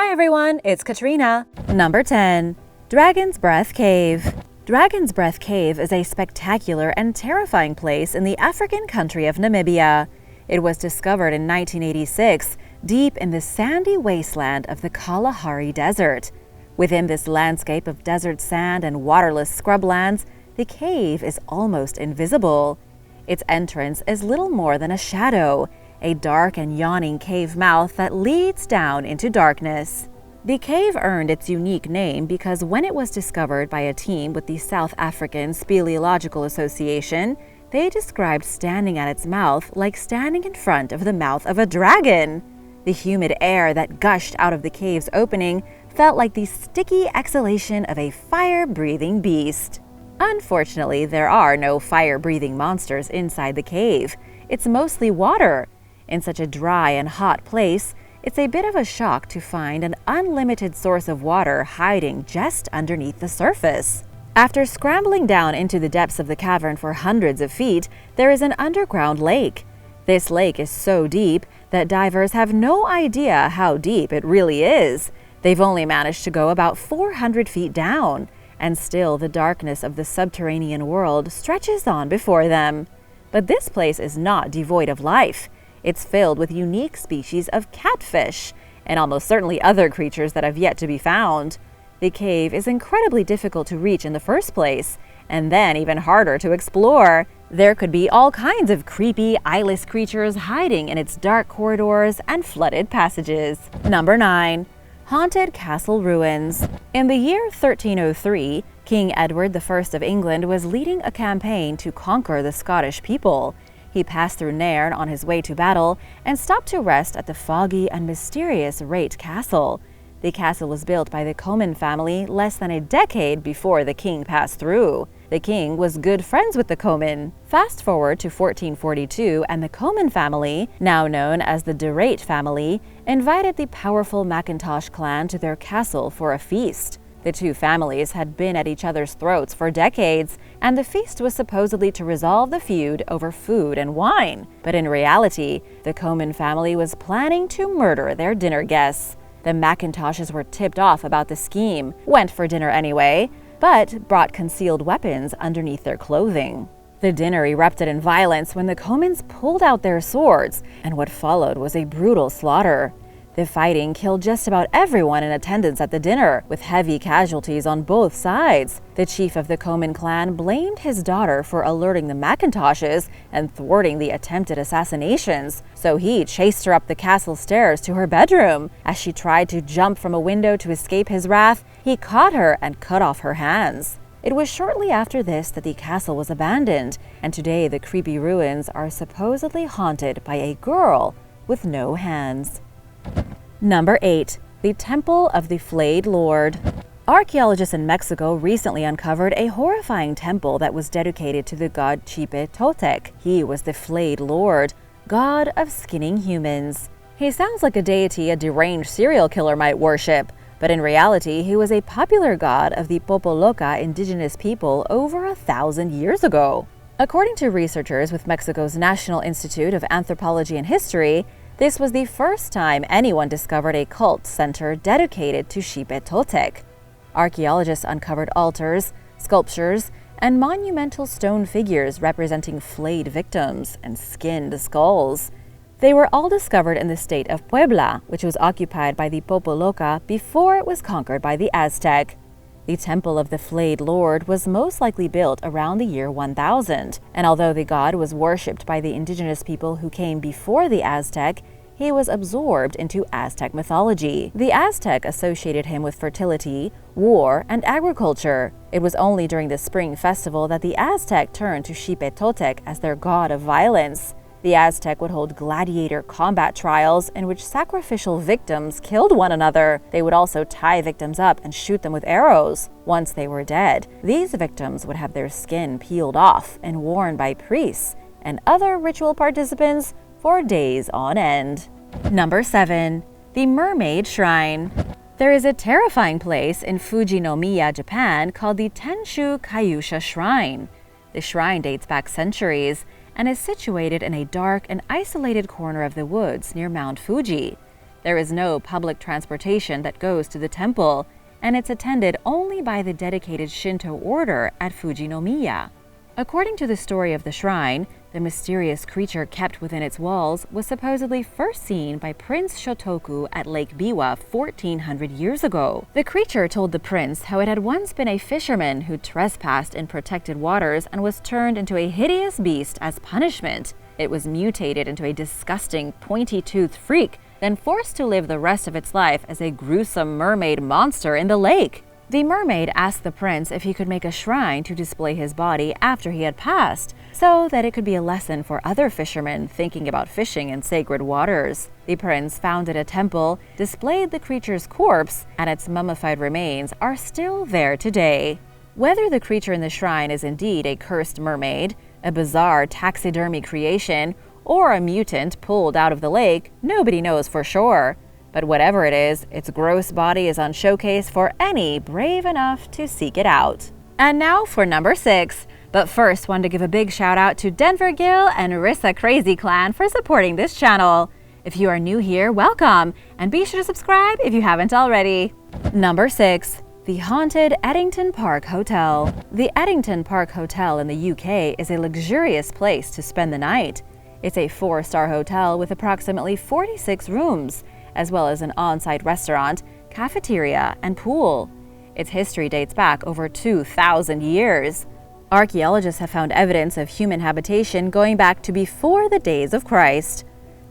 Hi everyone, it's Katrina. Number 10. Dragon's Breath Cave. Dragon's Breath Cave is a spectacular and terrifying place in the African country of Namibia. It was discovered in 1986, deep in the sandy wasteland of the Kalahari Desert. Within this landscape of desert sand and waterless scrublands, the cave is almost invisible. Its entrance is little more than a shadow, a dark and yawning cave mouth that leads down into darkness. The cave earned its unique name because when it was discovered by a team with the South African Speleological Association, they described standing at its mouth like standing in front of the mouth of a dragon. The humid air that gushed out of the cave's opening felt like the sticky exhalation of a fire-breathing beast. Unfortunately, there are no fire-breathing monsters inside the cave. It's mostly water. In such a dry and hot place, it's a bit of a shock to find an unlimited source of water hiding just underneath the surface. After scrambling down into the depths of the cavern for hundreds of feet, there is an underground lake. This lake is so deep that divers have no idea how deep it really is. They've only managed to go about 400 feet down, and still the darkness of the subterranean world stretches on before them. But this place is not devoid of life. It's filled with unique species of catfish, and almost certainly other creatures that have yet to be found. The cave is incredibly difficult to reach in the first place, and then even harder to explore. There could be all kinds of creepy, eyeless creatures hiding in its dark corridors and flooded passages. Number 9. Haunted Castle Ruins. In the year 1303, King Edward I of England was leading a campaign to conquer the Scottish people. He passed through Nairn on his way to battle and stopped to rest at the foggy and mysterious Rate Castle. The castle was built by the Comyn family less than a decade before the king passed through. The king was good friends with the Comyn. Fast forward to 1442, and the Comyn family, now known as the De Rate family, invited the powerful Macintosh clan to their castle for a feast. The two families had been at each other's throats for decades, and the feast was supposedly to resolve the feud over food and wine. But in reality, the Comyn family was planning to murder their dinner guests. The Macintoshes were tipped off about the scheme, went for dinner anyway, but brought concealed weapons underneath their clothing. The dinner erupted in violence when the Comyns pulled out their swords, and what followed was a brutal slaughter. The fighting killed just about everyone in attendance at the dinner, with heavy casualties on both sides. The chief of the Comyn clan blamed his daughter for alerting the Macintoshes and thwarting the attempted assassinations, so he chased her up the castle stairs to her bedroom. As she tried to jump from a window to escape his wrath, he caught her and cut off her hands. It was shortly after this that the castle was abandoned, and today the creepy ruins are supposedly haunted by a girl with no hands. Number 8. The Temple of the Flayed Lord. Archaeologists in Mexico recently uncovered a horrifying temple that was dedicated to the god Xipe Totec. He was the Flayed Lord, god of skinning humans. He sounds like a deity a deranged serial killer might worship, but in reality he was a popular god of the Popoloca indigenous people over 1,000 years ago. According to researchers with Mexico's National Institute of Anthropology and History, this was the first time anyone discovered a cult center dedicated to Xipe Totec. Archaeologists uncovered altars, sculptures, and monumental stone figures representing flayed victims and skinned skulls. They were all discovered in the state of Puebla, which was occupied by the Popoloca before it was conquered by the Aztec. The Temple of the Flayed Lord was most likely built around the year 1000, and although the god was worshipped by the indigenous people who came before the Aztec, he was absorbed into Aztec mythology. The Aztec associated him with fertility, war, and agriculture. It was only during the spring festival that the Aztec turned to Xipe Totec as their god of violence. The Aztec would hold gladiator combat trials in which sacrificial victims killed one another. They would also tie victims up and shoot them with arrows. Once they were dead, these victims would have their skin peeled off and worn by priests and other ritual participants for days on end. Number 7. The Mermaid Shrine. There is a terrifying place in Fujinomiya, Japan called the Tenshu Kaiusha Shrine. The shrine dates back centuries and is situated in a dark and isolated corner of the woods near Mount Fuji. There is no public transportation that goes to the temple, and it's attended only by the dedicated Shinto order at Fujinomiya. According to the story of the shrine, the mysterious creature kept within its walls was supposedly first seen by Prince Shotoku at Lake Biwa 1400 years ago. The creature told the prince how it had once been a fisherman who trespassed in protected waters and was turned into a hideous beast as punishment. It was mutated into a disgusting, pointy-toothed freak, then forced to live the rest of its life as a gruesome mermaid monster in the lake. The mermaid asked the prince if he could make a shrine to display his body after he had passed, so that it could be a lesson for other fishermen thinking about fishing in sacred waters. The prince founded a temple, displayed the creature's corpse, and its mummified remains are still there today. Whether the creature in the shrine is indeed a cursed mermaid, a bizarre taxidermy creation, or a mutant pulled out of the lake, nobody knows for sure. But whatever it is, its gross body is on showcase for any brave enough to seek it out. And now for number 6. But first, wanted to give a big shout out to Denver Gill and Rissa Crazy Clan for supporting this channel. If you are new here, welcome, and be sure to subscribe if you haven't already. Number 6. The haunted Eddington Park Hotel. The Eddington Park Hotel in the UK is a luxurious place to spend the night. It's a 4-star hotel with approximately 46 rooms, as well as an on-site restaurant, cafeteria, and pool. Its history dates back over 2,000 years. Archaeologists have found evidence of human habitation going back to before the days of Christ.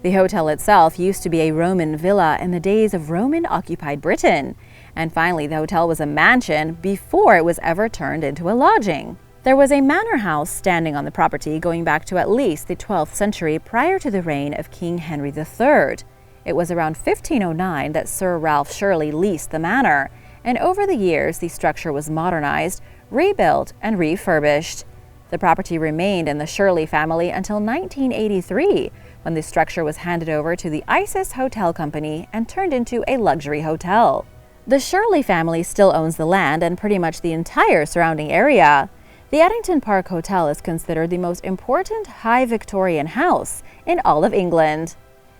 The hotel itself used to be a Roman villa in the days of Roman-occupied Britain, and finally the hotel was a mansion before it was ever turned into a lodging. There was a manor house standing on the property going back to at least the 12th century prior to the reign of King Henry III. It was around 1509 that Sir Ralph Shirley leased the manor, and over the years the structure was modernized, rebuilt, and refurbished. The property remained in the Shirley family until 1983, when the structure was handed over to the Isis Hotel Company and turned into a luxury hotel. The Shirley family still owns the land and pretty much the entire surrounding area. The Eddington Park Hotel is considered the most important high Victorian house in all of England.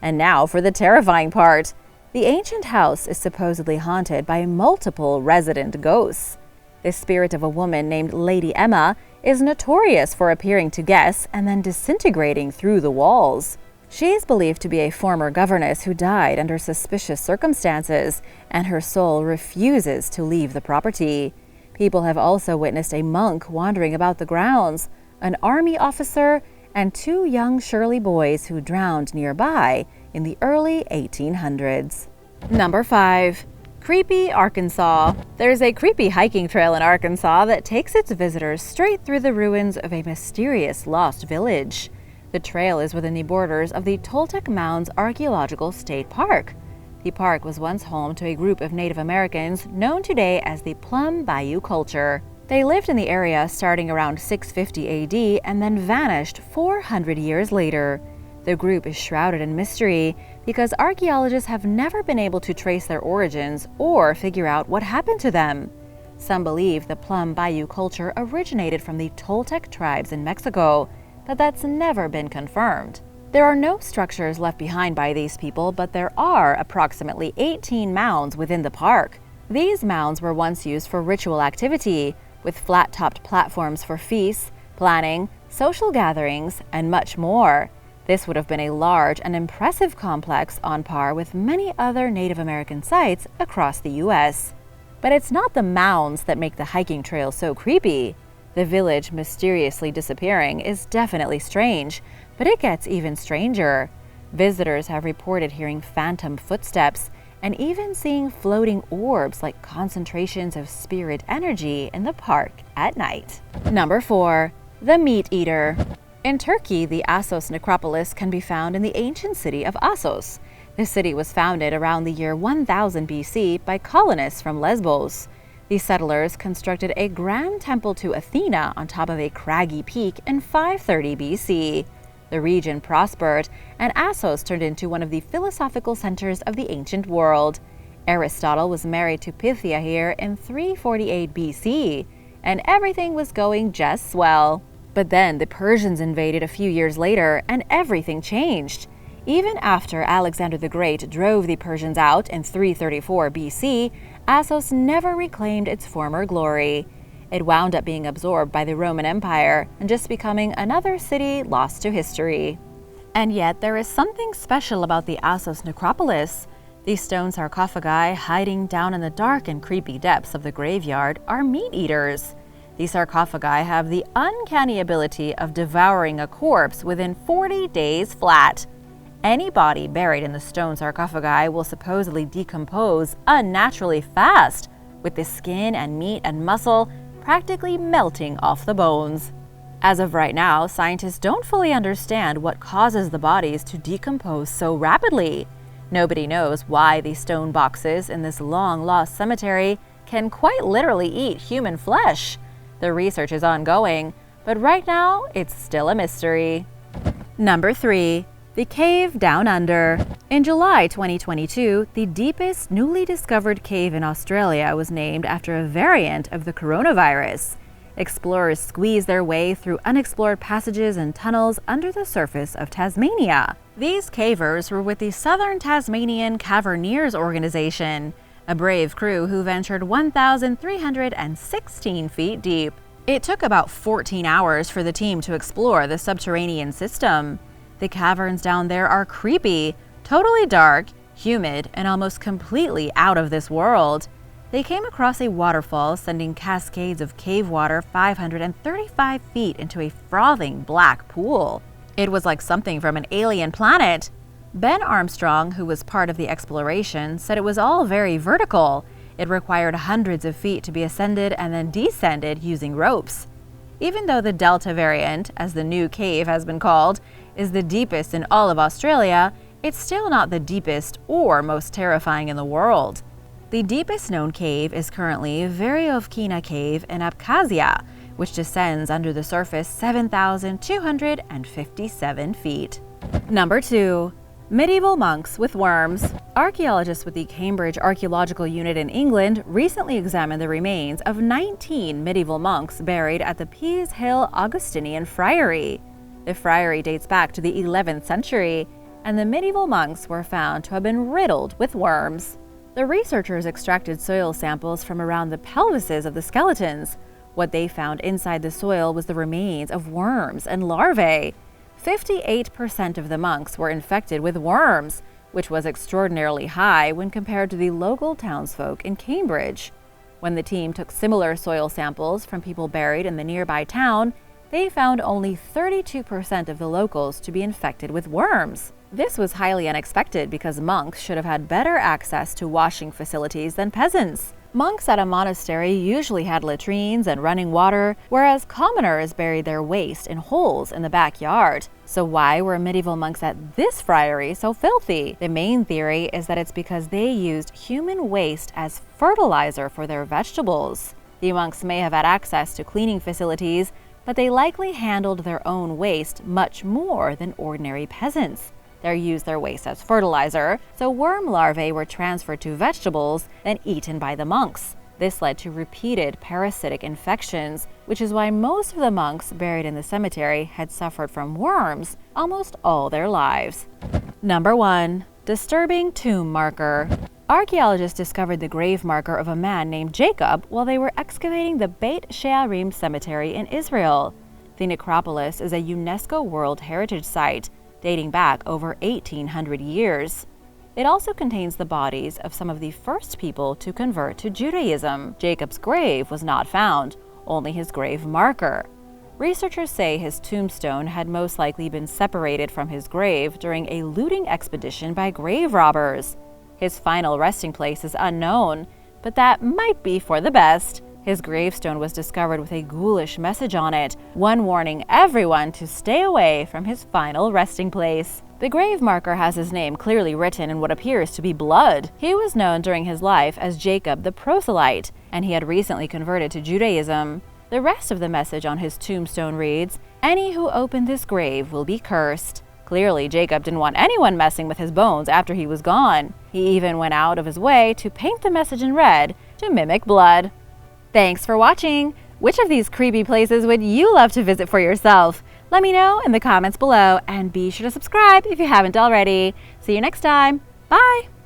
And now for the terrifying part. The ancient house is supposedly haunted by multiple resident ghosts. The spirit of a woman named Lady Emma is notorious for appearing to guests and then disintegrating through the walls. She is believed to be a former governess who died under suspicious circumstances, and her soul refuses to leave the property. People have also witnessed a monk wandering about the grounds, an army officer, and 2 young Shirley boys who drowned nearby in the early 1800s. Number 5. Creepy Arkansas. There's a creepy hiking trail in Arkansas that takes its visitors straight through the ruins of a mysterious lost village. The trail is within the borders of the Toltec Mounds Archaeological State Park. The park was once home to a group of Native Americans known today as the Plum Bayou culture. They lived in the area starting around 650 AD and then vanished 400 years later. The group is shrouded in mystery because archaeologists have never been able to trace their origins or figure out what happened to them. Some believe the Plum Bayou culture originated from the Toltec tribes in Mexico, but that's never been confirmed. There are no structures left behind by these people, but there are approximately 18 mounds within the park. These mounds were once used for ritual activity, with flat-topped platforms for feasts, planning, social gatherings, and much more. This would have been a large and impressive complex on par with many other Native American sites across the U.S. But it's not the mounds that make the hiking trail so creepy. The village mysteriously disappearing is definitely strange, but it gets even stranger. Visitors have reported hearing phantom footsteps and even seeing floating orbs like concentrations of spirit energy in the park at night. Number 4. The Meat Eater. In Turkey, the Assos necropolis can be found in the ancient city of Assos. The city was founded around the year 1000 BC by colonists from Lesbos. The settlers constructed a grand temple to Athena on top of a craggy peak in 530 BC. The region prospered, and Assos turned into one of the philosophical centers of the ancient world. Aristotle was married to Pythia here in 348 BC, and everything was going just swell. But then the Persians invaded a few years later, and everything changed. Even after Alexander the Great drove the Persians out in 334 BC, Assos never reclaimed its former glory. It wound up being absorbed by the Roman Empire and just becoming another city lost to history. And yet, there is something special about the Assos necropolis. These stone sarcophagi, hiding down in the dark and creepy depths of the graveyard, are meat-eaters. These sarcophagi have the uncanny ability of devouring a corpse within 40 days flat. Any body buried in the stone sarcophagi will supposedly decompose unnaturally fast, with the skin and meat and muscle practically melting off the bones. As of right now, scientists don't fully understand what causes the bodies to decompose so rapidly. Nobody knows why these stone boxes in this long-lost cemetery can quite literally eat human flesh. The research is ongoing, but right now it's still a mystery. Number 3. The Cave Down Under. In July 2022, the deepest newly discovered cave in Australia was named after a variant of the coronavirus. Explorers squeezed their way through unexplored passages and tunnels under the surface of Tasmania. These cavers were with the Southern Tasmanian Caverniers Organization, a brave crew who ventured 1,316 feet deep. It took about 14 hours for the team to explore the subterranean system. The caverns down there are creepy, totally dark, humid, and almost completely out of this world. They came across a waterfall sending cascades of cave water 535 feet into a frothing black pool. It was like something from an alien planet. Ben Armstrong, who was part of the exploration, said it was all very vertical. It required hundreds of feet to be ascended and then descended using ropes. Even though the Delta variant, as the new cave has been called, is the deepest in all of Australia, it's still not the deepest or most terrifying in the world. The deepest known cave is currently Veryovkina Cave in Abkhazia, which descends under the surface 7,257 feet. Number 2. Medieval monks with worms. Archaeologists with the Cambridge Archaeological Unit in England recently examined the remains of 19 medieval monks buried at the Pease Hill Augustinian Friary. The friary dates back to the 11th century, and the medieval monks were found to have been riddled with worms. The researchers extracted soil samples from around the pelvises of the skeletons. What they found inside the soil was the remains of worms and larvae. 58% of the monks were infected with worms, which was extraordinarily high when compared to the local townsfolk in Cambridge. When the team took similar soil samples from people buried in the nearby town, they found only 32% of the locals to be infected with worms. This was highly unexpected because monks should have had better access to washing facilities than peasants. Monks at a monastery usually had latrines and running water, whereas commoners buried their waste in holes in the backyard. So why were medieval monks at this friary so filthy? The main theory is that it's because they used human waste as fertilizer for their vegetables. The monks may have had access to cleaning facilities, but they likely handled their own waste much more than ordinary peasants. They used their waste as fertilizer, so worm larvae were transferred to vegetables and eaten by the monks. This led to repeated parasitic infections, which is why most of the monks buried in the cemetery had suffered from worms almost all their lives. Number 1. Disturbing tomb marker. Archaeologists discovered the grave marker of a man named Jacob while they were excavating the Beit She'arim cemetery in Israel. The necropolis is a UNESCO World Heritage Site, dating back over 1,800 years. It also contains the bodies of some of the first people to convert to Judaism. Jacob's grave was not found, only his grave marker. Researchers say his tombstone had most likely been separated from his grave during a looting expedition by grave robbers. His final resting place is unknown, but that might be for the best. His gravestone was discovered with a ghoulish message on it, one warning everyone to stay away from his final resting place. The grave marker has his name clearly written in what appears to be blood. He was known during his life as Jacob the Proselyte, and he had recently converted to Judaism. The rest of the message on his tombstone reads, "Any who open this grave will be cursed." Clearly, Jacob didn't want anyone messing with his bones after he was gone. He even went out of his way to paint the message in red to mimic blood. Thanks for watching! Which of these creepy places would you love to visit for yourself? Let me know in the comments below, and be sure to subscribe if you haven't already. See you next time. Bye!